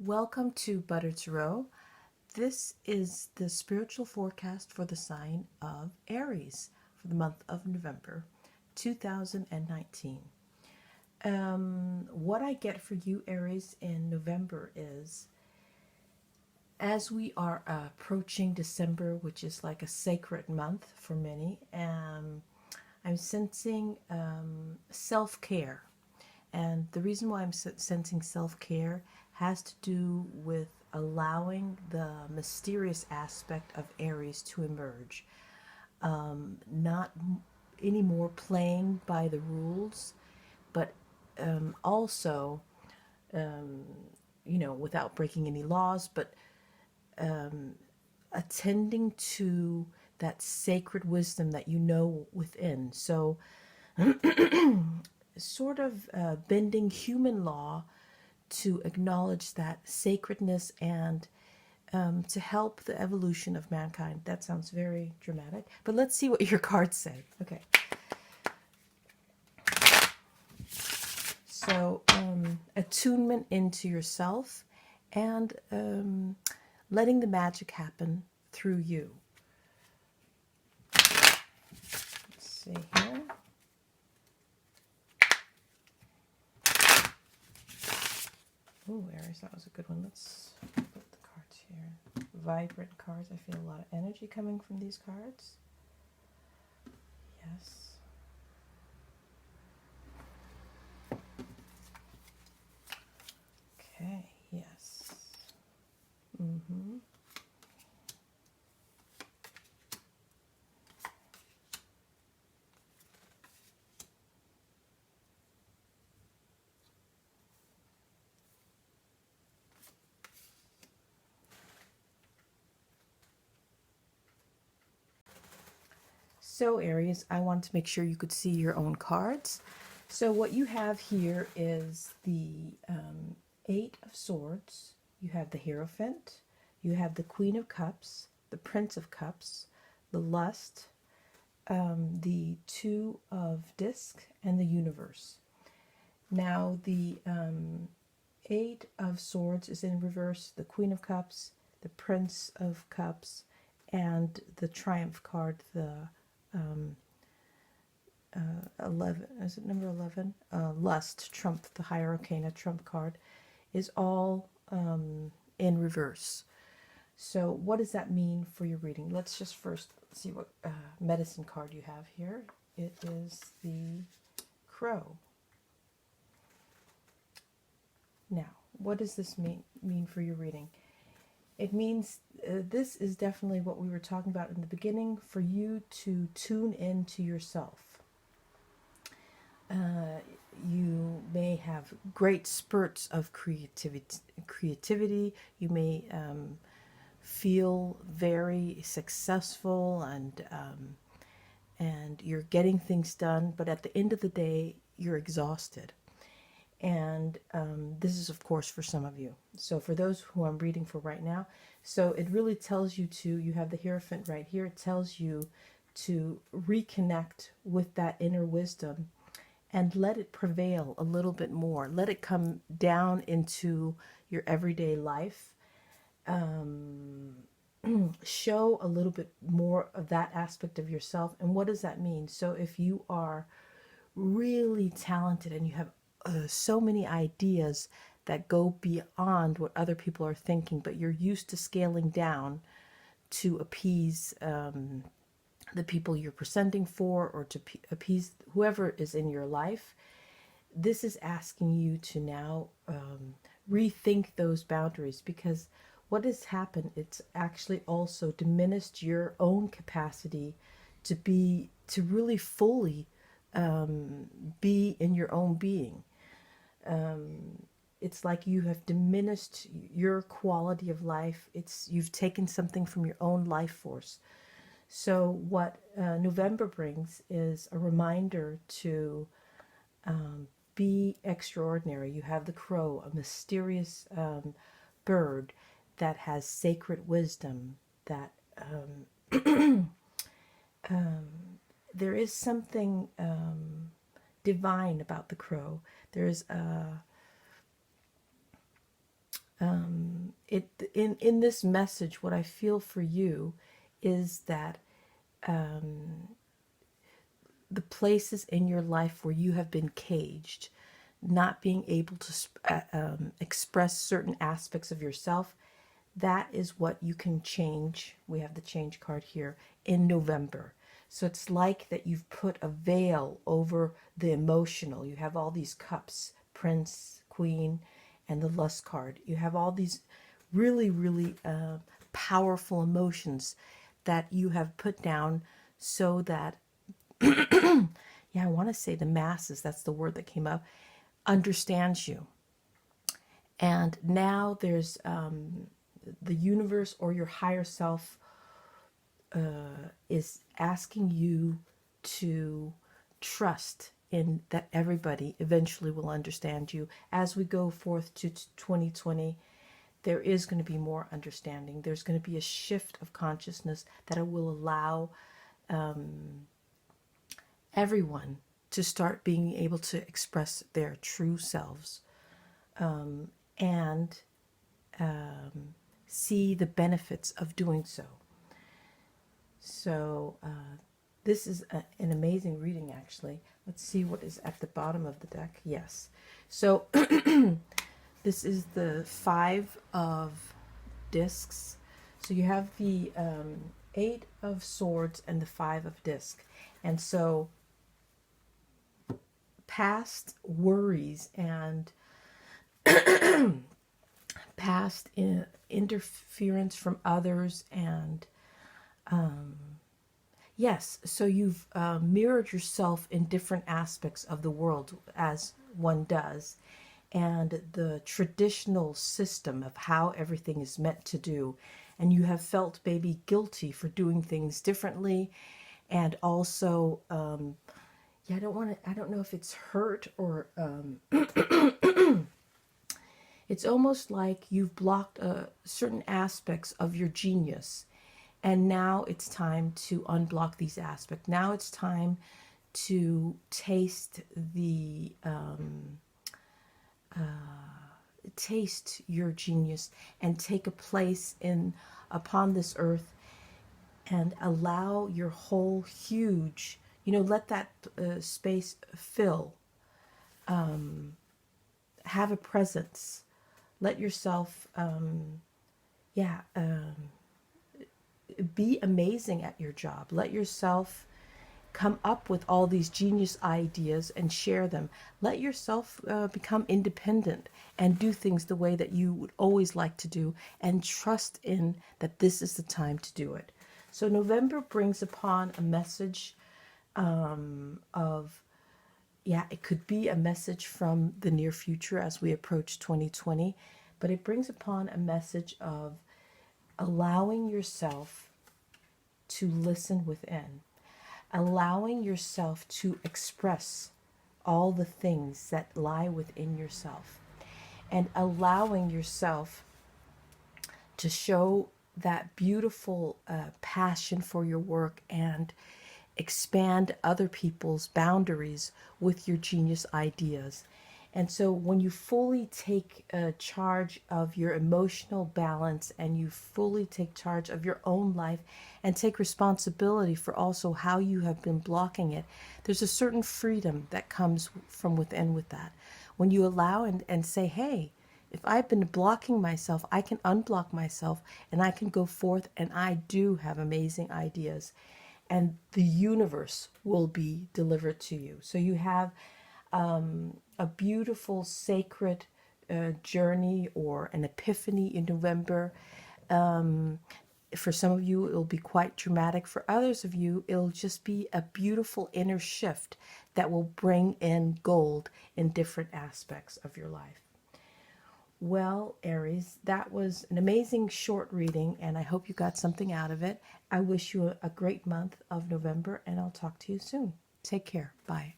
Welcome to Butter Tarot. This is the spiritual forecast for the sign of Aries for the month of November 2019. What I get for you, Aries, in November is, as we are approaching December, which is like a sacred month for many, I'm sensing self-care. And the reason why I'm sensing self-care has to do with allowing the mysterious aspect of Aries to emerge. Not anymore playing by the rules, but also, without breaking any laws, but attending to that sacred wisdom that you know within. So, sort of bending human law to acknowledge that sacredness and to help the evolution of mankind. That sounds very dramatic, but let's see what your cards say. Okay. So, attunement into yourself and letting the magic happen through you. Let's see here. Oh, Aries, that was a good one. Let's put the cards here. Vibrant cards. I feel a lot of energy coming from these cards. Yes. Okay, yes. So, Aries, I want to make sure you could see your own cards. So what you have here is the Eight of Swords. You have the Hierophant. You have the Queen of Cups, the Prince of Cups, the Lust, the Two of Disc, and the Universe. Now, the Eight of Swords is in reverse, the Queen of Cups, the Prince of Cups, and the Triumph card, the 11, is it number 11? Lust, Trump, the Higher Arcana Trump card, is all in reverse. So what does that mean for your reading? Let's just first see what medicine card you have here. It is the Crow. Now, what does this mean for your reading? It means this is definitely what we were talking about in the beginning, for you to tune into yourself. You may have great spurts of creativity. You may feel very successful and you're getting things done, but at the end of the day, you're exhausted. And this is, of course, for some of you. So for those who I'm reading for right now, so it really tells you you have the Hierophant right here. It tells you to reconnect with that inner wisdom and let it prevail a little bit more. Let it come down into your everyday life. Show a little bit more of that aspect of yourself. And what does that mean? So if you are really talented and you have so many ideas that go beyond what other people are thinking, but you're used to scaling down to appease the people you're presenting for, or to appease whoever is in your life, this is asking you to now rethink those boundaries, because what has happened, it's actually also diminished your own capacity to really fully be in your own being. It's like you have diminished your quality of life. You've taken something from your own life force. So what November brings is a reminder to be extraordinary. You have the Crow, a mysterious bird that has sacred wisdom, that there is something divine about the Crow. There's In this message, what I feel for you is that the places in your life where you have been caged, not being able to express certain aspects of yourself, that is what you can change. We have the change card here in November. So it's like that you've put a veil over the emotional. You have all these cups, Prince, Queen, and the Lust card. You have all these really, really powerful emotions that you have put down so that, yeah, I want to say the masses, that's the word that came up, understands you. And now there's the universe or your higher self is asking you to trust in that everybody eventually will understand you. As we go forth to 2020, there is going to be more understanding. There's going to be a shift of consciousness that will allow everyone to start being able to express their true selves, and see the benefits of doing so. So this is an amazing reading, actually. Let's see what is at the bottom of the deck. Yes. So this is the 5 of discs. So you have the 8 of swords and the 5 of disc. And so past worries and past interference from others, and yes, so you've mirrored yourself in different aspects of the world, as one does, and the traditional system of how everything is meant to do, and you have felt maybe guilty for doing things differently, and also yeah, I don't know if it's hurt or it's almost like you've blocked certain aspects of your genius. And now it's time to unblock these aspects. Now it's time to taste taste your genius and take a place upon this earth and allow your whole huge, let that space fill. Have a presence. Let yourself, be amazing at your job. Let yourself come up with all these genius ideas and share them. Let yourself become independent and do things the way that you would always like to do, and trust in that this is the time to do it. So November brings upon a message of, it could be a message from the near future as we approach 2020, but it brings upon a message of allowing yourself to listen within, allowing yourself to express all the things that lie within yourself, and allowing yourself to show that beautiful passion for your work and expand other people's boundaries with your genius ideas. And so when you fully take charge of your emotional balance, and you fully take charge of your own life and take responsibility for also how you have been blocking it, there's a certain freedom that comes from within with that. When you allow and say, hey, if I've been blocking myself, I can unblock myself and I can go forth, and I do have amazing ideas, and the universe will be delivered to you. So you have a beautiful sacred journey or an epiphany in November. For some of you, it'll be quite dramatic. For others of you, it'll just be a beautiful inner shift that will bring in gold in different aspects of your life. Well, Aries, that was an amazing short reading, and I hope you got something out of it. I wish you a great month of November, and I'll talk to you soon. Take care. Bye.